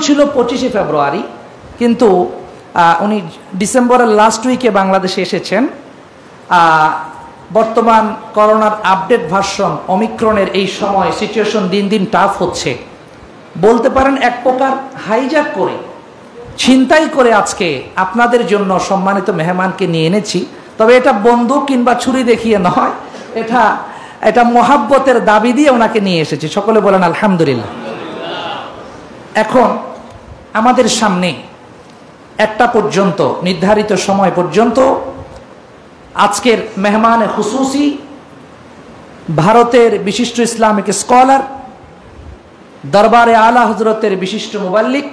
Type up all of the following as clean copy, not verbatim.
ছিল 25শে ফেব্রুয়ারি, কিন্তু উনি ডিসেম্বরের লাস্ট উইকে বাংলাদেশে এসেছেন। বর্তমান করোনার আপডেট ভার্সন ওমিক্রনের এই সময় সিচুয়েশন দিন দিন টাফ হচ্ছে, বলতে পারেন এক প্রকার হাইজ্যাক করে, ছিনতাই করে আজকে আপনাদের জন্য সম্মানিত মেহমানকে নিয়ে এনেছি। তবে এটা বন্দুক কিংবা ছুরি দেখিয়ে নয়, এটা মোহাব্বতের দাবি দিয়ে ওনাকে নিয়ে এসেছি। সকলে বলেন আলহামদুলিল্লাহ। এখন আমাদের সামনে একটা পর্যন্ত, নির্ধারিত সময় পর্যন্ত আজকের মেহমানে খুসুসি ভারতের বিশিষ্ট ইসলামিক স্কলার, দরবারে আলা হজরতের বিশিষ্ট মুবাল্লিক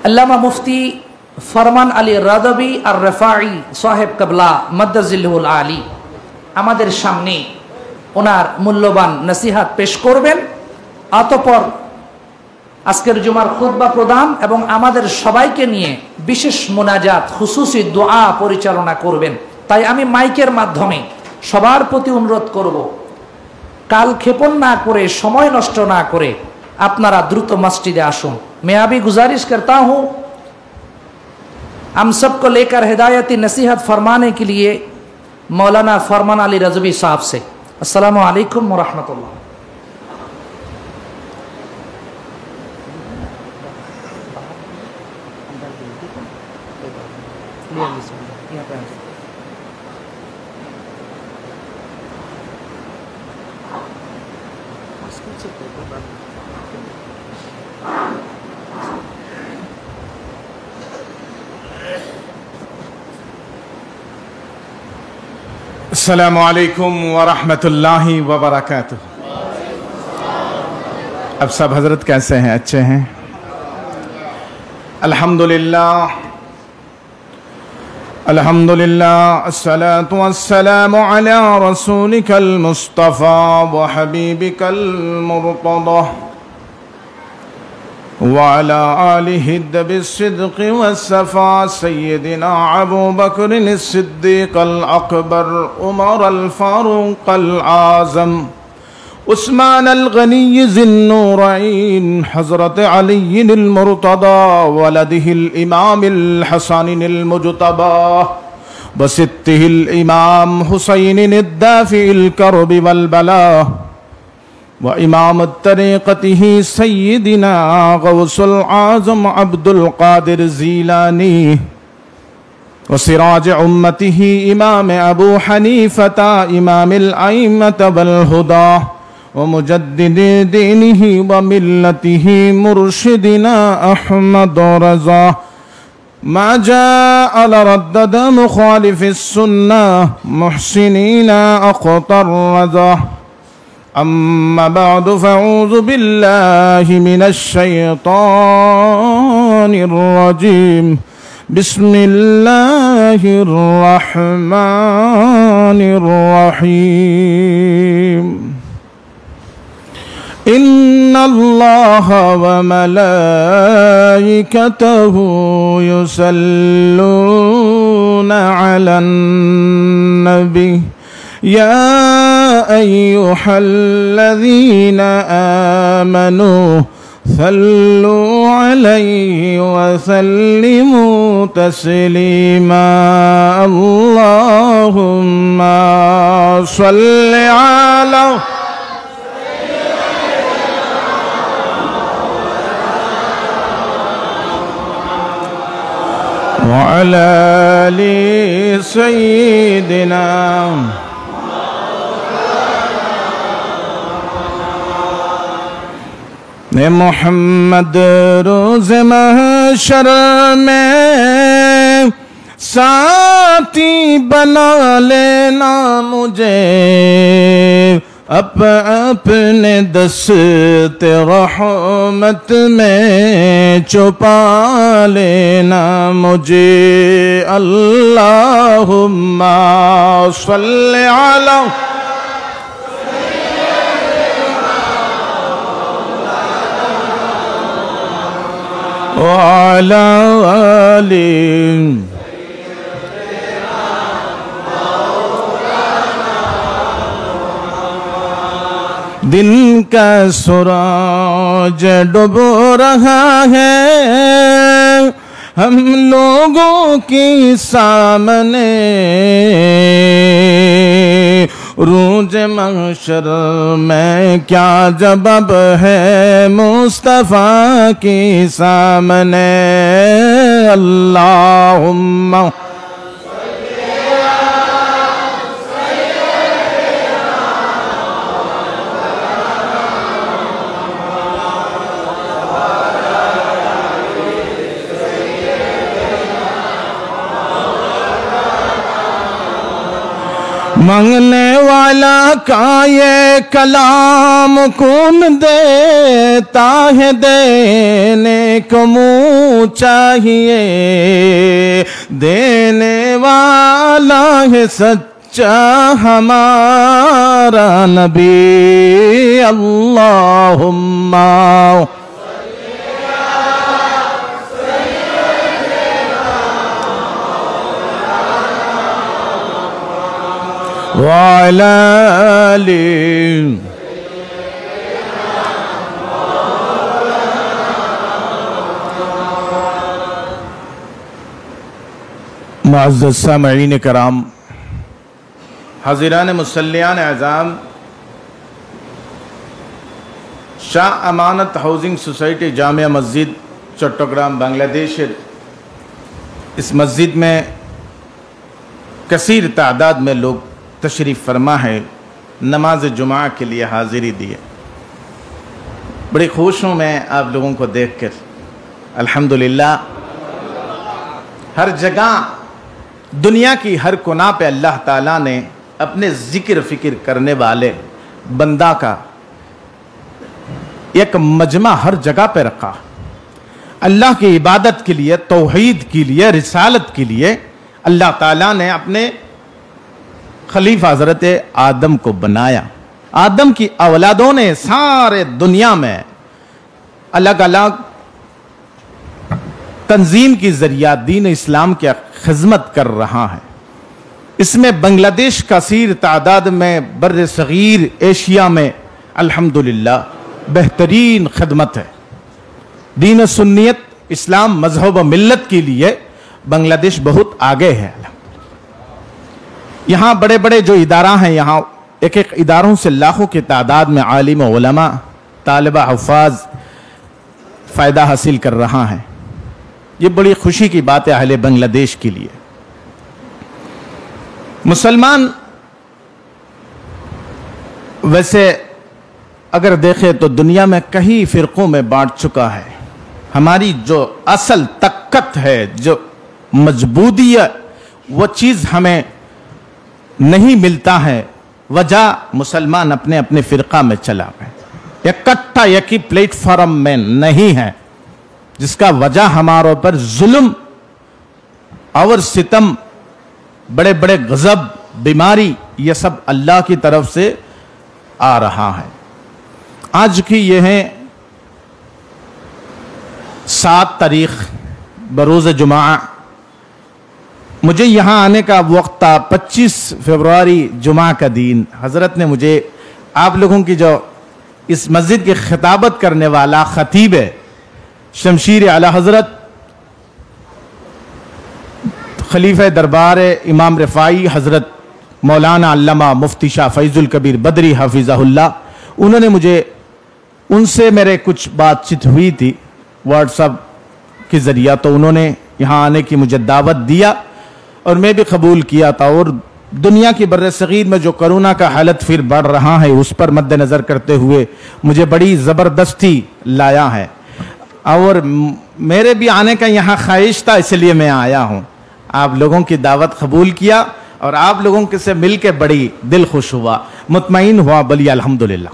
আল্লামা মুফতি ফরমান আলী রাদবি আর রফাই সাহেব কাবলা মাদ্দাজিল্লুহুল আলী আমাদের সামনে ওনার মূল্যবান নসিহাত পেশ করবেন। অতঃপর আজকের জুমার খুতবা প্রদান এবং আমাদের সবাইকে নিয়ে বিশেষ মোনাজাত, খুসুসি দোয়া পরিচালনা করবেন। তাই আমি মাইকের মাধ্যমে সবার প্রতি অনুরোধ করব, কাল ক্ষেপণ না করে, সময় নষ্ট না করে আপনারা দ্রুত মসজিদে আসুন। मैं अभी गुजारिश करता हूँ हम सबको लेकर हिदायती नसीहत फरमाने के लिए मौलाना फरमान अली रज़वी साहब से। अस्सलामु अलैकुम व रहमतुल्लाह। अस्सलामु अलैकुम व रहमतुल्लाहि व बरकातुहू। अब सब हजरत कैसे हैं? अच्छे हैं? अल्हम्दुलिल्लाह अल्हम्दुलिल्लाह, अस्सलातु वस्सलामु अला रसूलिकल मुस्तफ़ा व हबीबिकल मुर्तज़ा वअला आलिहि बिस्सिद्क़ि वस्सफ़ा सय्यदिना अबू बकर सिद्दीक़ल अकबर उमरल फ़ारूक़ल आज़म उस्मान अल गनी ज़िन्नूरैन हज़रत अलील मुर्तज़ा वलदिहिल इमामिल हसनिल मुज्तबा बसित्तिहिल इमाम हुसैनिन दाफ़िल करबि वल बला व इमाम तरीक़तिही सय्यदिना गौसुल आज़म अब्दुल क़ादिर ज़ीलानी व सिराज उम्मतिही इमाम अबू हनीफ़ता इमामिल अइम्मत वल हुदा व मुजद्दिद दीनिही व मिल्लतिही मुर्शिदिना अहमद रज़ा मा जाअ लरद्दद मुखालिफ़िस सुन्नह मुहसिनीना अक़तर रज़ा। अम्मा बअद फ़अऊज़ु बिल्लाहि मिनश शैतानिर रजीम बिस्मिल्लाहिर रहमानिर रहीम। इन्नल्लाहा व मलाइकतहु युसल्लूना अलन नबी या अय्युहल्लज़ीना आमनू सल्लू अलैहि व सल्लिमू तस्लीमा। अल्लाहुम्मा सल्लि अला व अला आलि सय्यिदिना ने मोहम्मद रोज़ महशर में साथी बना लेना मुझे अपने दस्ते रहमत में छुपा लेना मुझे। अल्लाहुम्मा सल्लि अला वाला आली दिन का सूरज डूब रहा है हम लोगों के सामने, रोज महशर में क्या जवाब है मुस्तफा के सामने। अल्लाहुम्मा मांगने वाला का ये कलाम कौन देता है, देने को मुँह चाहिए, देने वाला है सच्चा हमारा नबी। अल्लाहुम्मा वाला मुअज़्ज़ज़ सामईन कराम, हाज़िरान मुसल्लियान आज़ाम, शाह अमानत हाउसिंग सोसाइटी जामिया मस्जिद चट्टग्राम बांग्लादेश। इस मस्जिद में कसीर तादाद में लोग तशरीफ़ फरमा है, नमाज जुमा के लिए हाज़िरी दी। बड़ी खुश हूँ मैं आप लोगों को देख कर। अल्हम्दुलिल्लाह, हर जगह दुनिया की हर कोना पे अल्लाह ताला ने अपने ज़िक्र फ़िक्र करने वाले बंदा का एक मजमा हर जगह पे रखा। अल्लाह की इबादत के लिए, तौहीद के लिए, रिसालत के लिए अल्लाह ताला ने अपने खलीफा हज़रत आदम को बनाया। आदम की औलादों ने सारे दुनिया में अलग अलग तंजीम की जरिया दीन इस्लाम की खिदमत कर रहा है। इसमें बांग्लादेश कसीर तादाद में बर्र सगीर एशिया में अल्हम्दुलिल्लाह बेहतरीन खिदमत है। दीन सुन्नियत इस्लाम मजहब मिल्लत के लिए बांग्लादेश बहुत आगे है। यहाँ बड़े बड़े जो इदारा हैं, यहाँ एक एक इदारों से लाखों की तादाद में आलिम उलमा, तालिबा हुफ़ाज़ फ़ायदा हासिल कर रहा है। ये बड़ी खुशी की बात है अहले बांग्लादेश के लिए। मुसलमान वैसे अगर देखें तो दुनिया में कई फ़िरक़ों में बांट चुका है। हमारी जो असल ताकत है, जो मजबूतियत, वो चीज़ हमें नहीं मिलता है। वजह मुसलमान अपने अपने फ़िरक़ा में चला गए, इकट्ठा एक ही प्लेटफॉर्म में नहीं है, जिसका वजह हमारे ऊपर जुल्म और सितम, बड़े बड़े गज़ब, बीमारी, ये सब अल्लाह की तरफ से आ रहा है। आज की यह है 7 तारीख बरोज़ जुमा। मुझे यहाँ आने का वक्त था 25 फरवरी जुमा का दिन। हज़रत ने मुझे, आप लोगों की जो इस मस्जिद की खिताबत करने वाला खतीब है, शमशीर आला हज़रत खलीफा दरबार इमाम रफ़ाई हज़रत मौलाना अल्लामा मुफ्ती शाह फैज़ुल कबीर बदरी हाफिज़हुल्लाह, उन्होंने मुझे, उनसे मेरे कुछ बातचीत हुई थी व्हाट्सएप के ज़रिया, तो उन्होंने यहाँ आने की मुझे दावत दिया और मैं भी कबूल किया था। और दुनिया की बर्र सगीर में जो कोरोना का हालत फिर बढ़ रहा है, उस पर मद्देनज़र करते हुए मुझे बड़ी ज़बरदस्ती लाया है और मेरे भी आने का यहाँ ख्वाहिश था, इसलिए मैं आया हूँ। आप लोगों की दावत कबूल किया और आप लोगों के से मिल के बड़ी दिल खुश हुआ, मुतमईन हुआ, बलिए अल्हम्दुलिल्लाह।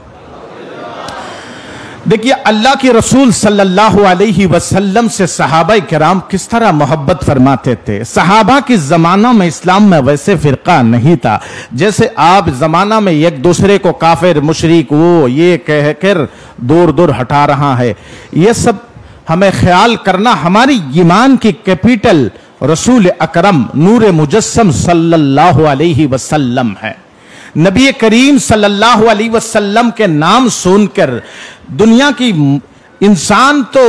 देखिए, अल्लाह के रसूल सल्लल्लाहु अलैहि वसल्लम से सहाबा किराम किस तरह मोहब्बत फरमाते थे। सहाबा के ज़माना में इस्लाम में वैसे फ़िरका नहीं था जैसे आप ज़माना में एक दूसरे को काफिर, मुशरिक, वो ये कह कर दूर दूर हटा रहा है। ये सब हमें ख्याल करना, हमारी ईमान की कैपिटल रसूल अकरम नूर मुजस्सम सल्लल्लाहु अलैहि वसल्लम है। नबी करीम सल्लल्लाहु अलैहि वसल्लम के नाम सुनकर दुनिया की इंसान तो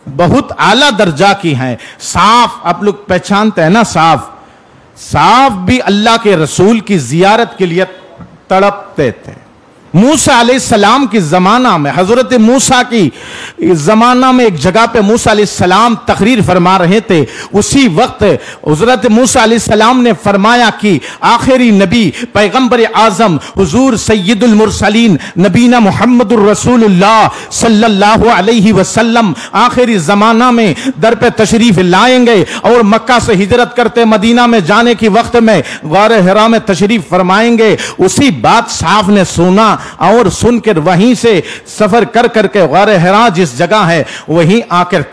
बहुत आला दर्जा की हैं। साफ आप लोग पहचानते हैं ना, साफ भी अल्लाह के रसूल की जियारत के लिए तड़पते थे। मूसा अलैहिस्सलाम की जमाना में, हजरत मूसा की जमाना में एक जगह पे मूसा अलैहिस्सलाम तकरीर फरमा रहे थे। उसी वक्त हजरत मूसा अलैहिस्सलाम ने फरमाया कि आखिरी नबी पैगंबर आजम हुजूर सैयदुल मुरसलीन नबीना मुहम्मदुर रसूलुल्लाह सल्लल्लाहु अलैहि वसल्लम आखिरी जमाना में दर पे तशरीफ लाएंगे और मक्का से हिजरत करते मदीना में जाने की वक्त में गार हिरा में तशरीफ फरमाएंगे। उसी बात साफ ने सुना और सुनकर वहीं से सफर कर करके गार हिरा जिस जगह है वहीं आकर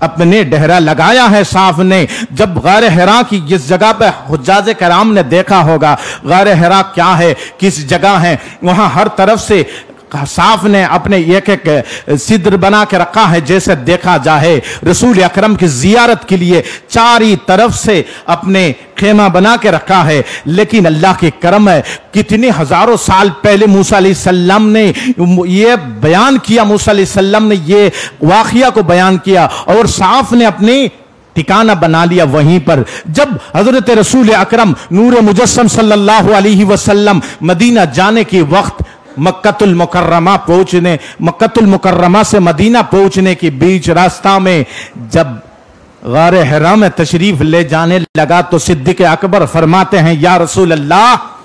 अपने डेहरा लगाया है। साफ ने जब गार हिरा की जिस जगह पे हुज्जाज कराम ने देखा होगा गार हिरा क्या है, किस जगह है, वहां हर तरफ से साफ ने अपने एक एक सिद्र बना के रखा है जैसे देखा जाए रसूल अकरम की जियारत के लिए चारी तरफ से अपने खेमा बना के रखा है। लेकिन अल्लाह के करम है, कितने हजारों साल पहले मूसा अलैहिस्सलाम ने ये बयान किया, मूसा अलैहिस्सलाम ने ये वाक़िया को बयान किया और साफ ने अपनी ठिकाना बना लिया वहीं पर। जब हजरत रसूल अकरम नूर मुजस्सम सल्लल्लाहु अलैहि वसल्लम मदीना जाने के वक्त मक्कतुल मुकर्रमा से मदीना पहुंचने के बीच रास्ता में जब गार हिरा में तशरीफ ले जाने लगा तो सिद्दीक़ अकबर फरमाते हैं, या रसूल अल्लाह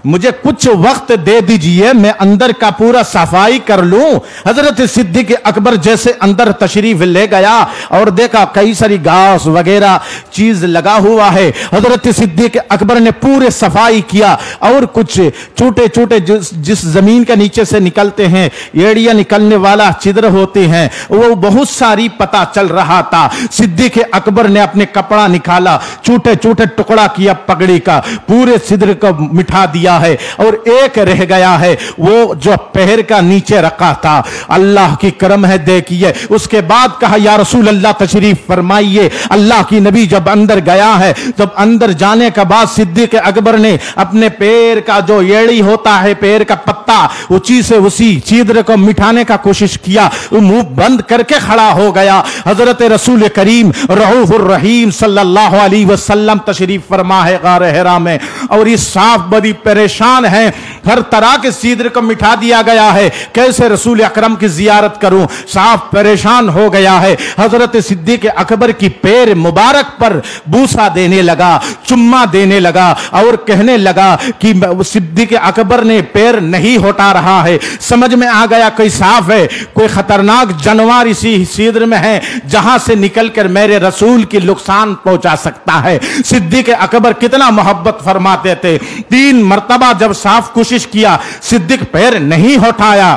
मुझे कुछ वक्त दे दीजिए, मैं अंदर का पूरा सफाई कर लूं। हजरत सिद्दीक़ अकबर जैसे अंदर तशरीफ ले गया और देखा कई सारी घास वगैरह चीज लगा हुआ है। हजरत सिद्दीक़ अकबर ने पूरे सफाई किया और कुछ छोटे छोटे जिस जमीन के नीचे से निकलते हैं एड़ियां निकलने वाला छिद्र होते हैं वो बहुत सारी पता चल रहा था। सिद्दीक़ अकबर ने अपने कपड़ा निकाला, छोटे छोटे टुकड़ा किया पगड़ी का, पूरे छिद्र को मिटा दिया है और एक रह गया है वो जो पैर का नीचे रखा था। अल्लाह की करम है, देखिए उसके बाद कहा या रसूल अल्लाह तशरीफ फरमाइए। अल्लाह की नबी जब अंदर गया है, जब अंदर जाने के बाद सिद्दीक़ अकबर ने अपने पैर का जो एड़ी होता है, पैर का पत्ता, उसी से उसी छिद्र को मिटाने का कोशिश किया, मुंह बंद करके खड़ा हो गया। हजरत रसूल करीम रऊफुर रहीम सल्लल्लाहु अलैहि वसल्लम तशरीफ फरमा है गार हिरा में और इस साफ बड़ी परेशान है, हर तरह के छिद्र को मिटा दिया गया है, कैसे रसूल अकरम की जियारत करूं, साफ परेशान हो गया है। हजरत सिद्दीक़ अकबर की पैर मुबारक पर बूसा देने लगा, चुम्मा देने लगा और कहने लगा कि सिद्दीक़ अकबर ने पैर नहीं हटा रहा है। समझ में आ गया कोई साफ है, कोई खतरनाक जानवर इसी छिद्र में है जहां से निकलकर मेरे रसूल की नुकसान पहुंचा सकता है। सिद्दीक़ अकबर कितना मोहब्बत फरमाते थे। 3 मर्तबा जब साफ कोशिश किया, सिद्दीक़ पैर नहीं हटाया,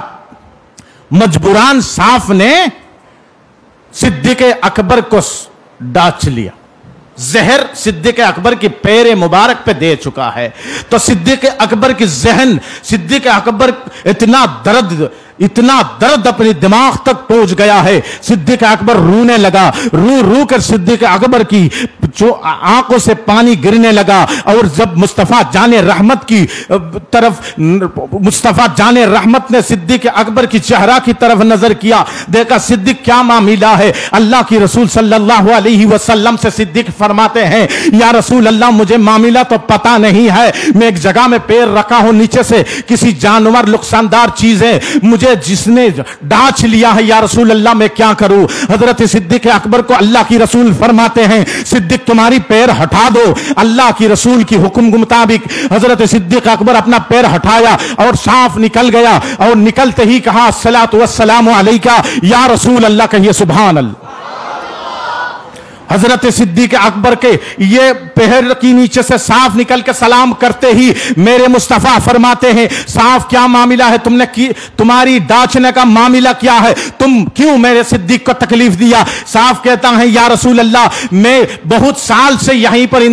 मजबूरान साफ ने सिद्दीक़ अकबर को डांच लिया। जहर सिद्दीक़ अकबर की पैर मुबारक पे दे चुका है तो सिद्दीक़ अकबर की जहन, सिद्दीक़ अकबर इतना दर्द अपने दिमाग तक पहुंच गया है। सिद्दीक़ अकबर रोने लगा, रो कर सिद्दीक़ अकबर की जो आंखों से पानी गिरने लगा और जब मुस्तफ़ा जाने रहमत की तरफ, मुस्तफ़ा जाने रहमत ने सिद्दीक़ अकबर की चेहरा की तरफ नजर किया, देखा सिद्दीक़ क्या मामला है। अल्लाह की रसूल सल्लल्लाहु अलैहि वसल्लम से सिद्दीक़ फरमाते हैं, या रसूल अल्लाह मुझे मामला तो पता नहीं है, मैं एक जगह में पैर रखा हूं, नीचे से किसी जानवर नुकसानदार चीज है मुझे जिसने डांच लिया है, या रसूल अल्लाह मैं क्या करूं। हजरत सिद्दीक़ अकबर को अल्लाह की रसूल फरमाते हैं, सिद्दीक़ तुम्हारी पैर हटा दो। अल्लाह की रसूल की हुक्म के मुताबिक हजरत सिद्दीक़ अकबर अपना पैर हटाया और साफ निकल गया और निकलते ही कहा अस्सलातु वस्सलामु अलैका या रसूल अल्लाह, कहिए सुभान अल्लाह। हजरत सिद्दीक़ अकबर के ये पैर की नीचे से साफ निकल के सलाम करते ही मेरे मुस्तफ़ा फरमाते हैं, साफ क्या मामला है, तुमने तुम्हारी डांचने का मामला क्या है, तुम क्यों मेरे सिद्दीक़ को तकलीफ दिया। साफ कहता है, या रसूल अल्लाह मैं बहुत साल से यहीं पर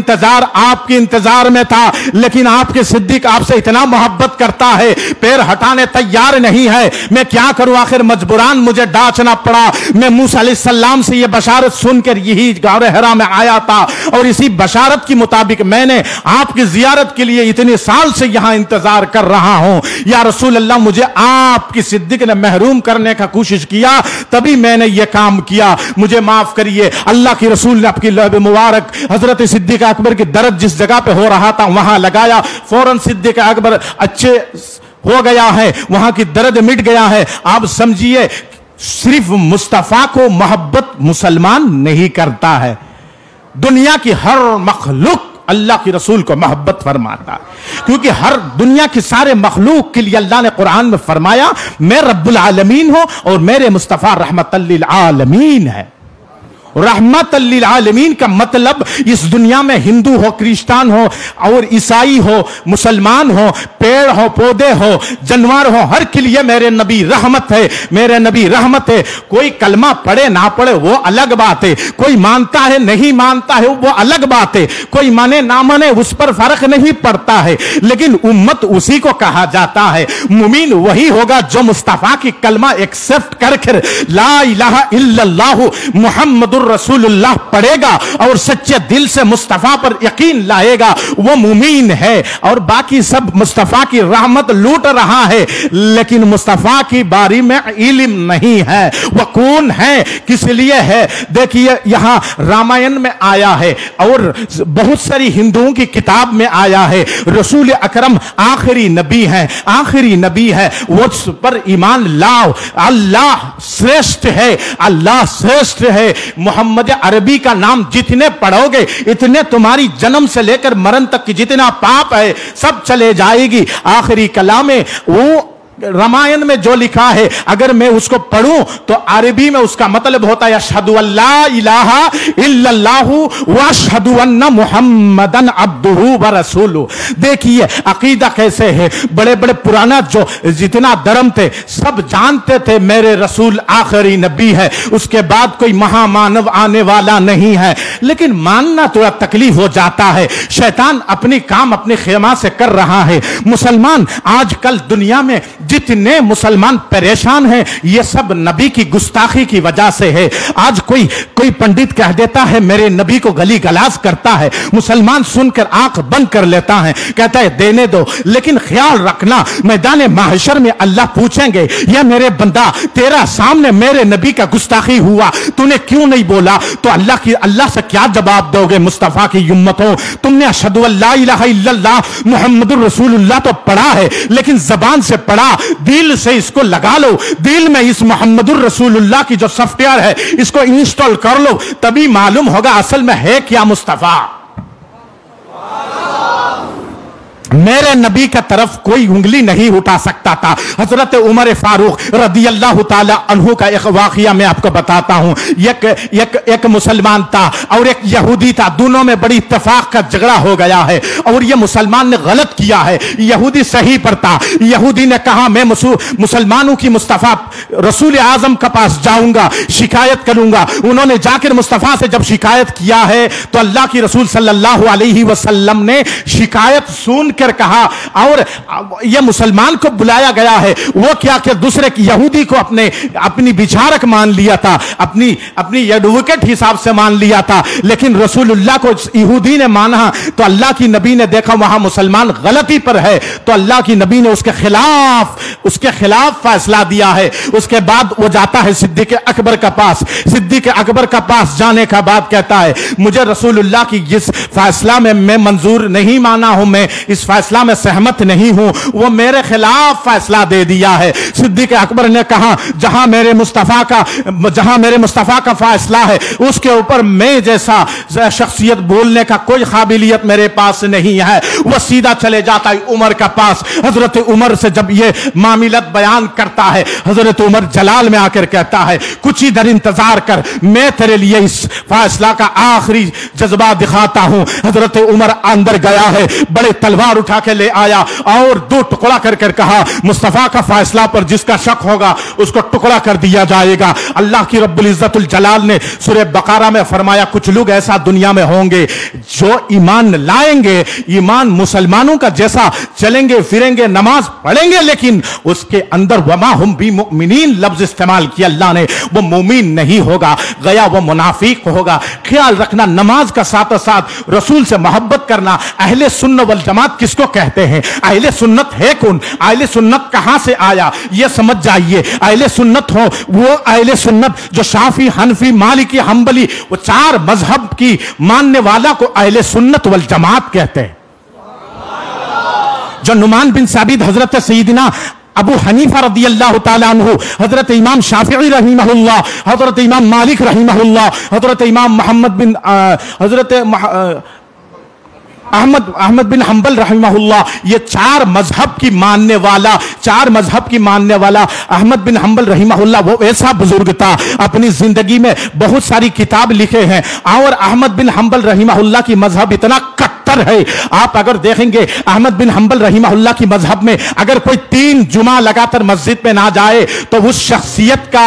आपके इंतजार में था, लेकिन आपके सिद्दीक़ आपसे इतना मोहब्बत करता है, पैर हटाने तैयार नहीं है, मैं क्या करूं, आखिर मजबूरान मुझे डांचना पड़ा। मैं मूसा अलैहिस्सलाम से यह बशारत सुनकर यही गार हिरा में आया था और इसी बशारत के मुताबिक मैंने आपकी जियारत के लिए इतने साल से यहां इंतजार कर रहा हूं। या रसूल अल्लाह, मुझे आपकी सिद्दीक ने महरूम करने का कोशिश किया, तभी मैंने यह काम किया, मुझे माफ करिए। अल्लाह के रसूल ने आपकी लब मुबारक हजरत सिद्दीक अकबर की दर्द जिस जगह पे हो रहा था वहां लगाया, फौरन सिद्दीक अकबर अच्छे हो गया है, वहां की दर्द मिट गया है। आप समझिए, सिर्फ मुस्तफा को मोहब्बत मुसलमान नहीं करता है, दुनिया की हर मखलूक अल्लाह के रसूल को मोहब्बत फरमाता है, क्योंकि हर दुनिया के सारे मखलूक के लिए अल्लाह ने कुरान में फरमाया मैं रब्बुल आलमीन हूं और मेरे मुस्तफा रहमतल लिल आलमीन है। रहमतल लिल आलमीन का मतलब इस दुनिया में हिंदू हो, क्रिश्चियन हो और ईसाई हो, मुसलमान हो, पेड़ हो, पौधे हो, जानवर हो, हर के लिए मेरे नबी रहमत है, मेरे नबी रहमत है। कोई कलमा पढ़े ना पढ़े वो अलग बात है, कोई मानता है नहीं मानता है वो अलग बात है, कोई माने ना माने उस पर फर्क नहीं पड़ता है, लेकिन उम्मत उसी को कहा जाता है। मुमीन वही होगा जो मुस्तफा की कलमा एक्सेप्ट करके ला इलाहा इल्लल्लाह मुहम्मदुर रसूलुल्लाह पढ़ेगा और सच्चे दिल से मुस्तफा पर यकीन लाएगा, वो मुमीन है। और बाकी सब मुस्तफा की रहमत लूट रहा है, लेकिन मुस्तफा की बारी में इल्म नहीं है। वह कौन है, किस लिए है? देखिए, यहां रामायण में आया है और बहुत सारी हिंदुओं की किताब में आया है, रसूल अकरम आखिरी नबी है, आखिरी नबी है, वो पर ईमान लाओ। अल्लाह श्रेष्ठ है, अल्लाह श्रेष्ठ है। मोहम्मद अरबी का नाम जितने पढ़ोगे इतने तुम्हारी जन्म से लेकर मरण तक की जितना पाप है सब चले जाएगी। आखिरी कलाम में वो रामायण में जो लिखा है अगर मैं उसको पढ़ूं तो अरबी में उसका मतलब होता है अशहदु अल्ला इलाहा इल्लल्लाहु व अशहदु अन्ना मुहम्मदन अब्दुहु व रसूलुहु। देखिए अकीदा कैसे है, बड़े बड़े पुराना जो जितना धर्म थे सब जानते थे मेरे रसूल आखिरी नबी है, उसके बाद कोई महामानव आने वाला नहीं है, लेकिन मानना थोड़ा तकलीफ हो जाता है। शैतान अपनी काम अपने खेमा से कर रहा है। मुसलमान आजकल दुनिया में जितने मुसलमान परेशान हैं ये सब नबी की गुस्ताखी की वजह से है। आज कोई पंडित कह देता है मेरे नबी को गली गलास करता है, मुसलमान सुनकर आंख बंद कर लेता है, कहता है देने दो, लेकिन ख्याल रखना मैदान महशर में अल्लाह पूछेंगे ये मेरे बंदा तेरा सामने मेरे नबी का गुस्ताखी हुआ तूने क्यों नहीं बोला? तो अल्लाह से क्या जवाब दोगे? मुस्तफा की उम्मत हो, तुमने अशहदु अल्ला इलाहा इल्लल्लाह मुहम्मदुर रसूलुल्लाह तो पढ़ा है, लेकिन जबान से पढ़ा, दिल से इसको लगा लो, दिल में इस मोहम्मदुर रसूलुल्लाह की जो सॉफ्टवेयर है इसको इंस्टॉल कर लो, तभी मालूम होगा असल में है क्या मुस्तफा। मेरे नबी का तरफ कोई उंगली नहीं उठा सकता था। हजरत उमर फारूक रदी अल्लाह ताला अन्हु का एक वाकया मैं आपको बताता हूं। एक मुसलमान था और एक यहूदी था, दोनों में बड़ी इत्तेफाक का झगड़ा हो गया है और यह मुसलमान ने गलत किया है, यहूदी सही पर था। यहूदी ने कहा मैं मुसलमानों की मुस्तफा रसूल आजम के पास जाऊंगा, शिकायत करूंगा। उन्होंने जाकर मुस्तफा से जब शिकायत किया है तो अल्लाह की रसूल सल्लल्लाहु अलैहि वसल्लम ने शिकायत सुन कर कहा, और यह मुसलमान को बुलाया गया है, वो क्या क्या दूसरे यहूदी को अपनी विचारक मान लिया था, अपनी एडवोकेट हिसाब से मान लिया था, लेकिन रसूलुल्लाह को यहूदी ने माना तो अल्लाह की नबी ने देखा वहां मुसलमान गलती पर है तो अल्लाह की नबी ने उसके खिलाफ फैसला दिया है। उसके बाद वो जाता है सिद्दीक अकबर का पास, सिद्दीक अकबर का पास जाने का बाद कहता है मुझे रसूलुल्लाह की जिस फैसला में मैं मंजूर नहीं माना हूं, मैं इस फैसला में सहमत नहीं हूं, वो मेरे खिलाफ फैसला दे दिया है। सिद्दीक अकबर ने कहा जहां मेरे मुस्तफा का फैसला है उसके ऊपर मैं जैसा शख्सियत बोलने का कोई काबिलियत मेरे पास नहीं है। वह सीधा चले जाता है उमर का पास। हजरत उमर से जब ये मामलत बयान करता है, हजरत उमर जलाल में आकर कहता है कुछ ही देर इंतजार कर, मैं तेरे लिए इस फैसला का आखिरी जज्बा दिखाता हूं। हजरत उमर अंदर गया है, बड़े तलवार उठा के ले आया और 2 टुकड़ा कर कर कहा, मुस्तफा का फैसला पर जिसका शक होगा उसको टुकड़ा कर दिया जाएगा। अल्लाह की रब्बुल इज्जतुल जलाल ने सूरह बकरा में फरमाया, कुछ लोग ऐसा दुनिया में होंगे जो ईमान लाएंगे, ईमान मुसलमानों का जैसा चलेंगे फिरेंगे, नमाज पढ़ेंगे, लेकिन उसके अंदर वमा हुम बि मुमिनीन लफ्ज इस्तेमाल किया अल्लाह ने, वो मुमीन नहीं होगा, गया वो मुनाफिक होगा। ख्याल रखना, नमाज का साथ साथ रसूल से मोहब्बत करना। अहले सुन्नत वल जमात किसको कहते हैं? अहले सुन्नत है कौन? अहले सुन्नत कहां से आया यह समझ जाइए। अहले सुन्नत हो वो अहले सुन्नत जो शाफी, हनफी, मालिकी, हंबली, वो 4 मजहब की मानने वाला को अहले सुन्नत वल जमात कहते हैं। जो नुमान बिन साबित, हजरत सईदना अबू हनीफा रदी अल्लाह ताला अन्हु, हजरत इमाम शाफिई रहीमहुल्लाह, हजरत इमाम मालिक रहीमहुल्लाह, हजरत इमाम मोहम्मद बिन हजरत अहमद बिन हंबल रहमहुल्लाह, ये 4 मजहब की मानने वाला, 4 मजहब की मानने वाला अहमद बिन हंबल रहमहुल्लाह वो ऐसा बुजुर्ग था, अपनी जिंदगी में बहुत सारी किताब लिखे हैं। और अहमद बिन हंबल रहमहुल्लाह की मजहब इतना कट्टर है, आप अगर देखेंगे अहमद बिन हंबल रहमहुल्लाह की मजहब में अगर कोई 3 जुमा लगातार मस्जिद में ना जाए तो उस शख्सियत का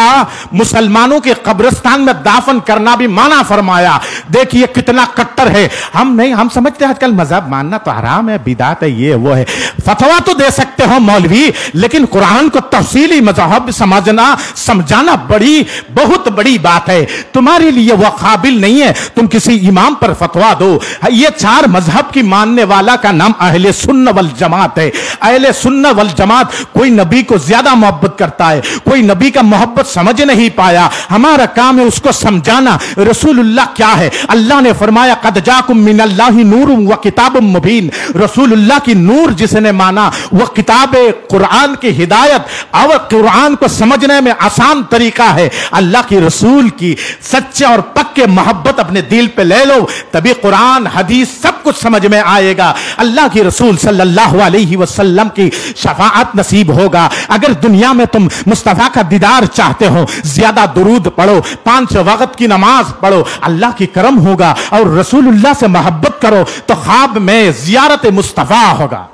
मुसलमानों के कब्रिस्तान में दाफन करना भी माना फरमाया। देखिए कितना कट्टर है। हम समझते हैं आजकल मजहब मानना तो हराम है, बिदात है, ये वो है। फतवा तो दे सकते हो मौलवी, लेकिन कुरान को तफसीली मजहब समझाना बहुत बड़ी बात है। तुम्हारे लिए वो काबिल नहीं है तुम किसी इमाम पर फतवा दो। ये 4 मजहब की मानने वाला का नाम अहले सुन्नत वल जमात है। अहले सुन्नत वल जमात कोई नबी को ज्यादा मोहब्बत करता है, कोई नबी का मोहब्बत समझ नहीं पाया, हमारा काम है उसको समझाना। रसूलुल्लाह क्या है? अल्लाह ने फरमाया, कद जाकुम मिनल्लाहि नूरुम व किताबुम मुबीन। रसूलुल्लाह की नूर जिसने माना वो किताब कुरान की हिदायत और कुरान को समझने में आसान तरीका है। अल्लाह की रसूल की सच्चे और पक्के मोहब्बत अपने दिल पे ले लो, तभी कुरान हदीस सब कुछ समझ में आएगा। अल्लाह की रसूल सल्लल्लाहु अलैहि वसल्लम की शफाअत नसीब होगा। अगर दुनिया में तुम मुस्तफा का दीदार चाहते हो, ज्यादा दुरूद पढ़ो, 5 वक्त की नमाज पढ़ो, अल्लाह की करम होगा। और रसूलुल्लाह से मोहब्बत करो तो ख्वाब में जियारत मुस्तफा होगा।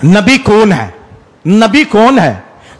नबी कौन है? नबी कौन है?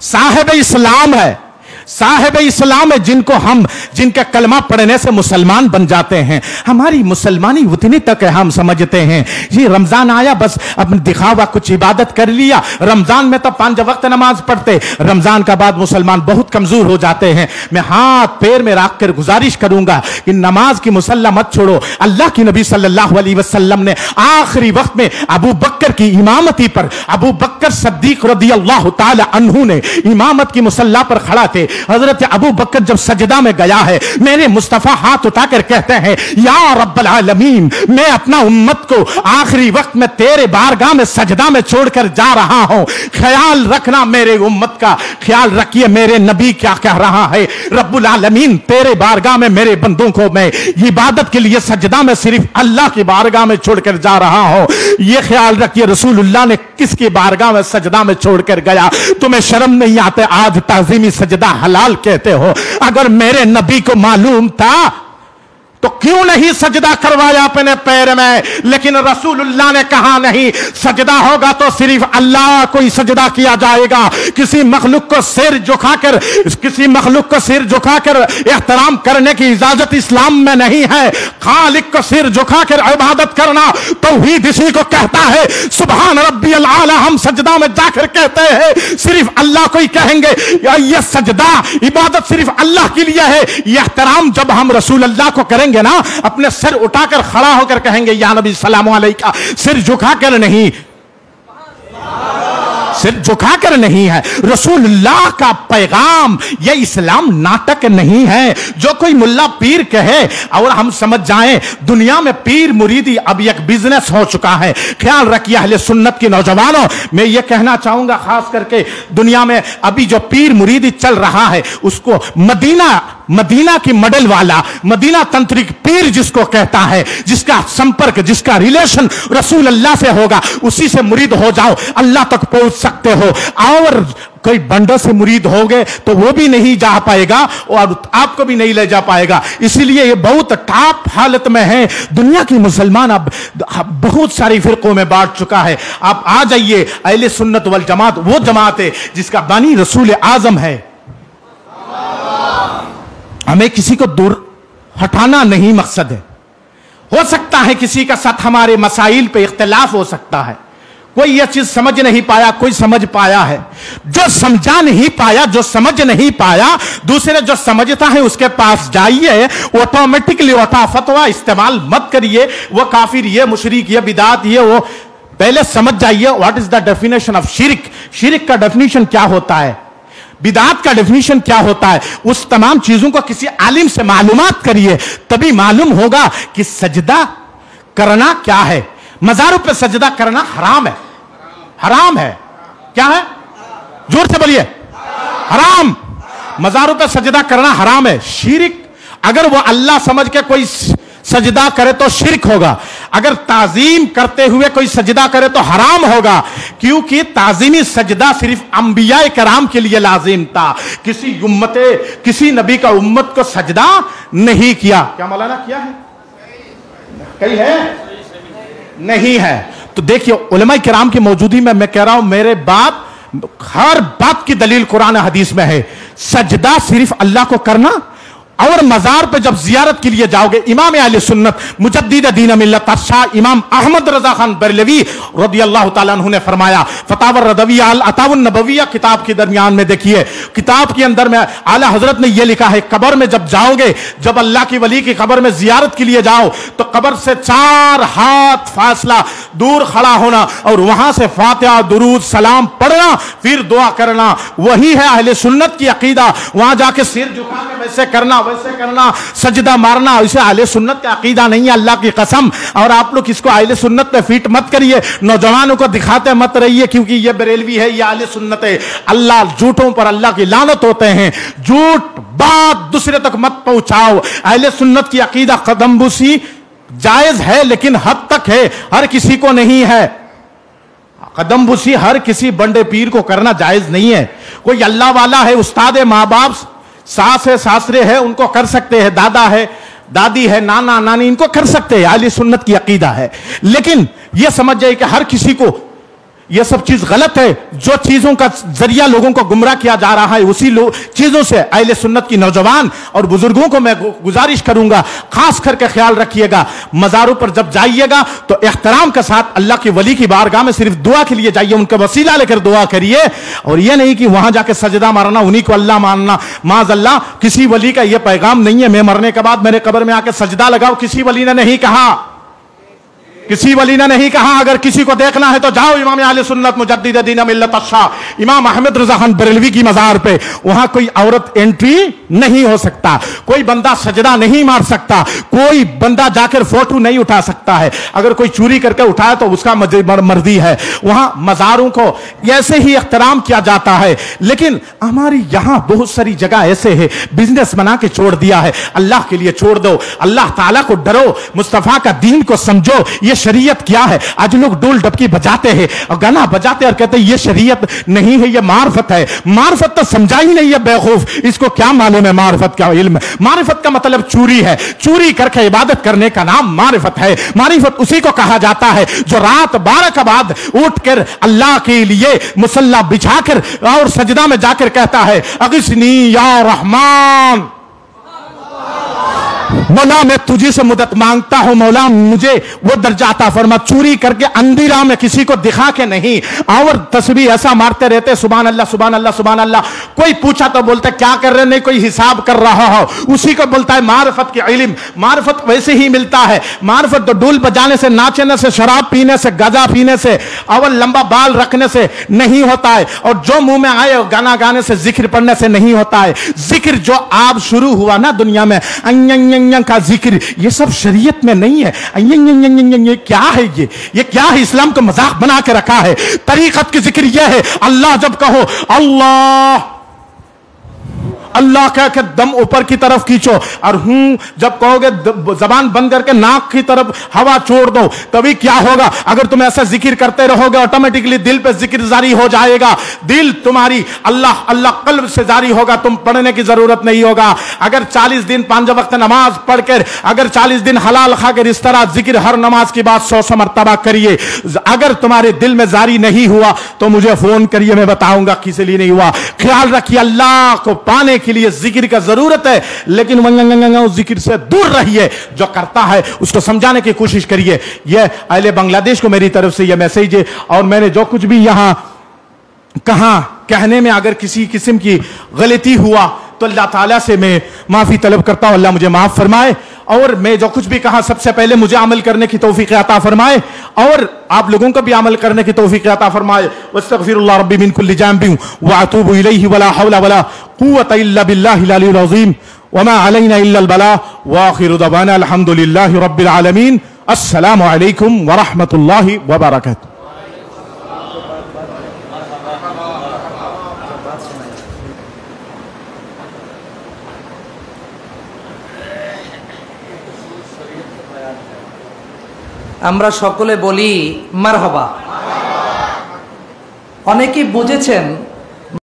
साहिब इस्लाम है। साहिब इस्लाम है जिनका कलमा पढ़ने से मुसलमान बन जाते हैं। हमारी मुसलमानी उतनी तक है, हम समझते हैं ये रमजान आया बस अपने दिखावा कुछ इबादत कर लिया। रमजान में तो 5 वक्त नमाज पढ़ते, रमजान का बाद मुसलमान बहुत कमजोर हो जाते हैं। मैं हाथ पैर में रख कर गुजारिश करूंगा कि नमाज की मुसल्ला मत छोड़ो। अल्लाह की नबी सल्लल्लाहु अलैहि वसल्लम ने आखिरी वक्त में अबू बकर की इमामती पर, अबू बकर सिद्दीक रदियल्लाहु ताला अन्हु ने इमामत की मुसल्ला पर खड़ा थे। हजरत अबू बकर जब सजदा में गया है, मेरे मुस्तफा हाथ उठाकर कहते हैं, या रब्बल आलमीन, मैं अपना उम्मत को आखिरी वक्त में तेरे बारगाह में सजदा में छोड़कर जा रहा हूं। ख्याल रखना मेरे उम्मत का, ख्याल रखिए मेरे नबी क्या कह रहा है। रब्बुल आलमीन तेरे बारगाह में मेरे बंदों को मैं इबादत के लिए सजदा में सिर्फ अल्लाह की बारगाह में छोड़कर जा रहा हूं। यह ख्याल रखिए रसूलुल्लाह ने किसकी बारगाह में सजदा में छोड़कर गया। तुम्हें शर्म नहीं आते आज ताज़ीमी सजदा हलाल कहते हो? अगर मेरे नबी को मालूम था तो क्यों नहीं सजदा करवाया अपने पैर में? लेकिन रसूलुल्लाह ने कहा नहीं, सजदा होगा तो सिर्फ अल्लाह को ही सजदा किया जाएगा। किसी मखलूक को सिर झुकाकर एहतराम करने की इजाजत इस्लाम में नहीं है। खालिक को सिर झुकाकर इबादत करना तौहीद इसी को कहता है। सुभान रब्बियल आला हम सजदा में जाकर कहते हैं सिर्फ अल्लाह को ही कहेंगे। यह सजदा इबादत सिर्फ अल्लाह के लिए है। यह एहतराम जब हम रसूल अल्लाह को करेंगे ना, अपने सिर उठाकर खड़ा होकर कहेंगे या नबी सलाम अलैका, सिर झुकाकर नहीं, सिर झुकाकर नहीं है। रसूलुल्लाह का पैगाम, यह इस्लाम नाटक नहीं है जो कोई मुल्ला पीर कहे और हम समझ जाएं। दुनिया में पीर मुरीदी अब एक बिजनेस हो चुका है। ख्याल रखिए अहले सुन्नत के नौजवानों, मैं यह कहना चाहूंगा खास करके दुनिया में अभी जो पीर मुरीदी चल रहा है उसको मदीना मदीना की मॉडल वाला, मदीना तंत्रिक पीर जिसको कहता है, जिसका संपर्क, जिसका रिलेशन रसूल अल्लाह से होगा, उसी से मुरीद हो जाओ, अल्लाह तक पहुंच सकते हो। और कोई बंडा से मुरीद हो गए तो वो भी नहीं जा पाएगा और आपको भी नहीं ले जा पाएगा। इसीलिए ये बहुत टॉप हालत में है। दुनिया की मुसलमान अब बहुत सारी फिरकों में बांट चुका है। आप आ जाइए, अहले सुन्नत वल जमात वो जमात है जिसका बानी रसूल आजम है। हमें किसी को दूर हटाना नहीं मकसद है। हो सकता है किसी का साथ हमारे मसाइल पे इख्तिलाफ हो सकता है, कोई यह चीज समझ नहीं पाया, कोई समझ पाया है। जो समझा नहीं पाया, जो समझ नहीं पाया, दूसरे जो समझता है उसके पास जाइए, ऑटोमेटिकली उठा फतवा इस्तेमाल मत करिए। वो काफिर, ये मुशरिक, ये बिदात, ये वो। पहले समझ जाइए what is the definition of शिरक। शिरक का डेफिनेशन क्या होता है, बिदात का डेफिनेशन क्या होता है। उस तमाम चीजों को किसी आलिम से मालूमात करिए, तभी मालूम होगा कि सजदा करना क्या है। मजारों पे सजदा करना हराम है, हराम है। क्या है? जोर से बोलिए, हराम। मजारों पे सजदा करना हराम है। शिरक, अगर वो अल्लाह समझ के कोई सजदा करे तो शिरक होगा, अगर ताजीम करते हुए कोई सजदा करे तो हराम होगा, क्योंकि ताजीमी सजदा सिर्फ अंबिया कराम के लिए लाजिम था। किसी नबी का उम्मत को सजदा नहीं किया। क्या मौलाना किया है? कहीं है? नहीं है। तो देखिए, उलमा किराम की मौजूदगी में मैं कह रहा हूं, मेरे बाप हर बात की दलील कुरान हदीस में है। सजदा सिर्फ अल्लाह को करना, और मजार पे जब जियारत के लिए जाओगे, इमाम अहले सुन्नत मुजद्दिद दीन मिल्लत शाह इमाम अहमद रजा खान बरेलवी रदियल्लाहु ताला अन्हु ने फरमाया, फतावा रदविया अल अताउन नबविया किताब के दरमियान में देखिए, किताब के अंदर में आला हजरत ने यह लिखा है, कब्र में जब जाओगे, जब अल्लाह की वली की कब्र में जियारत के लिए जाओ, तो कब्र से 4 हाथ फासला दूर खड़ा होना और वहां से फातिहा दुरूद सलाम पढ़ना, फिर दुआ करना। वही है अहले सुन्नत की अकीदा। वहां जाके सिर झुका के वैसे करना, वैसे करना, सजदा मारना, इसे अहले सुन्नत का अकीदा नहीं है, अल्लाह की कसम। और आप लोग इसको अहले सुन्नत पे फिट मत करिए, नौजवानों को दिखाते मत रहिए क्योंकि ये बरेलवी है, ये अहले सुन्नत है। अल्लाह, झूठों पर अल्लाह की लानत होते हैं। झूठ बात दूसरे तक मत पहुंचाओ। अहले सुन्नत की अकीदा कदमबुसी जायज है, लेकिन हद तक है, हर किसी को नहीं है। कदमबुसी हर किसी बंडे पीर को करना जायज नहीं है। कोई अल्लाह वाला है, उस्ताद है, माँ बाप, सास है, सासरे है, उनको कर सकते हैं, दादा है, दादी है, नाना नानी, इनको कर सकते हैं, अहले सुन्नत की अकीदा है। लेकिन यह समझ जाए कि हर किसी को यह सब चीज गलत है। जो चीजों का जरिया लोगों को गुमराह किया जा रहा है, उसी चीजों से अहले सुन्नत की नौजवान और बुजुर्गों को मैं गुजारिश करूंगा, खास करके ख्याल रखिएगा। मजारों पर जब जाइएगा तो एहतराम के साथ अल्लाह की वली की बारगाह में सिर्फ दुआ के लिए जाइए, उनका वसीला लेकर दुआ करिए। और यह नहीं कि वहां जाकर सजदा मारना, उन्हीं को अल्लाह मानना। माज़अल्लाह, किसी वली का यह पैगाम नहीं है मैं मरने के बाद मेरे कब्र में आकर सजदा लगाओ, किसी वली ने नहीं कहा, किसी वली ने नहीं कहा। अगर किसी को देखना है तो जाओ इमाम अहले सुन्नत मुजद्दिद दीन मिल्लत शाह इमाम अहमद रजा खान बरेलवी की मजार पे, वहां कोई औरत एंट्री नहीं हो सकता, कोई बंदा सजदा नहीं मार सकता, कोई बंदा जाकर फोटो नहीं उठा सकता है। अगर कोई चोरी करके उठाया तो उसका मर्जी है। वहां मजारों को ऐसे ही एहतराम किया जाता है। लेकिन हमारी यहां बहुत सारी जगह ऐसे है, बिजनेस बना के छोड़ दिया है। अल्लाह के लिए छोड़ दो, अल्लाह ताला को डरो, मुस्तफा का दीन को समझो। ये शरीयत क्या है? आज लोग डोल डबकी बजाते हैं और गाना बजाते और कहते हैं ये शरीयत नहीं है, ये मार्फत है। मार्फत तो समझा ही नहीं है बेवकूफ, इसको क्या मालूम है मार्फत का इल्म? मार्फत का मतलब चोरी है, चोरी करके इबादत करने का नाम मार्फत है। मार्फत उसी को कहा जाता है जो रात 12 के बाद उठकर अल्लाह के लिए मुसल्ला बिछाकर और सजदा में जाकर कहता है अगिस्नी या रहमान, मौला मैं तुझे से मदद मांगता हूं, मौला मुझे वो दर्जा अता फरमा। चोरी करके अंधेरा में किसी को दिखा के नहीं, और तस्बीह ऐसा मारते रहते सुभान अल्लाह सुभान अल्लाह सुभान अल्लाह। कोई पूछा तो बोलता क्या कर रहे, नहीं कोई हिसाब कर रहा हो, उसी को बोलता है मार्फत के इल्म। मार्फत वैसे ही मिलता है। मार्फत तो डोल बजाने से, नाचने से, शराब पीने से, गजा पीने से, अवल लंबा बाल रखने से नहीं होता है, और जो मुंह में आए गाना गाने से, जिक्र पढ़ने से नहीं होता है। जिक्र जो आप शुरू हुआ ना दुनिया में का जिक्र, ये सब शरीयत में नहीं है। ये क्या है? ये क्या है? इस्लाम को मजाक बना के रखा है। तरीकत की जिक्र ये है, अल्लाह जब कहो अल्लाह अल्लाह कह के दम ऊपर की तरफ खींचो, और हूं जब कहोगे जबान बंद करके नाक की तरफ हवा छोड़ दो, तभी क्या होगा? अगर तुम ऐसा जिक्र करते रहोगे ऑटोमेटिकली दिल पे जिक्र जारी हो जाएगा, दिल तुम्हारी अल्लाह अल्लाह कल्ब से जारी होगा, तुम पढ़ने की जरूरत नहीं होगा। अगर 40 दिन 5 वक्त नमाज पढ़कर, अगर 40 दिन हलाल खाकर इस तरह जिक्र हर नमाज की बात 100 मर्तबा करिए, अगर तुम्हारे दिल में जारी नहीं हुआ तो मुझे फोन करिए, मैं बताऊंगा किस लिए नहीं हुआ। ख्याल रखिए, अल्लाह को पाने के लिए जिक्र का जरूरत है, लेकिन उस जिक्र से दूर रहिए। जो करता है उसको समझाने की कोशिश करिए। यह अहले बांग्लादेश को मेरी तरफ से यह मैसेज है, और मैंने जो कुछ भी यहां कहा, कहने में अगर किसी किस्म की गलती हुआ तो अल्लाह ताला से मैं माफी तलब करता हूं, अल्लाह मुझे माफ फरमाए। और मैं जो कुछ भी कहा सबसे पहले मुझे अमल करने की तौफीक अता फरमाए, और आप लोगों को भी अमल करने की तौफीक अता फरमाए। वस्तगफिरुल्लाह रब्बी मिन कुल्लि ज़ंबिन व अतूबु इलैहि वला हौला वला कुव्वता इल्ला बिल्लाहिल अलिय्यिल अज़ीम वमा अलैना इल्ला अल बला व आखिरु दवाना अल्हम्दुलिल्लाहि रब्बिल आलमीन। अस्सलामु अलैकुम व रहमतुल्लाहि व बरकातुहू। আমরা সকলে বলি মারহাবা। অনেকেই বুঝেছেন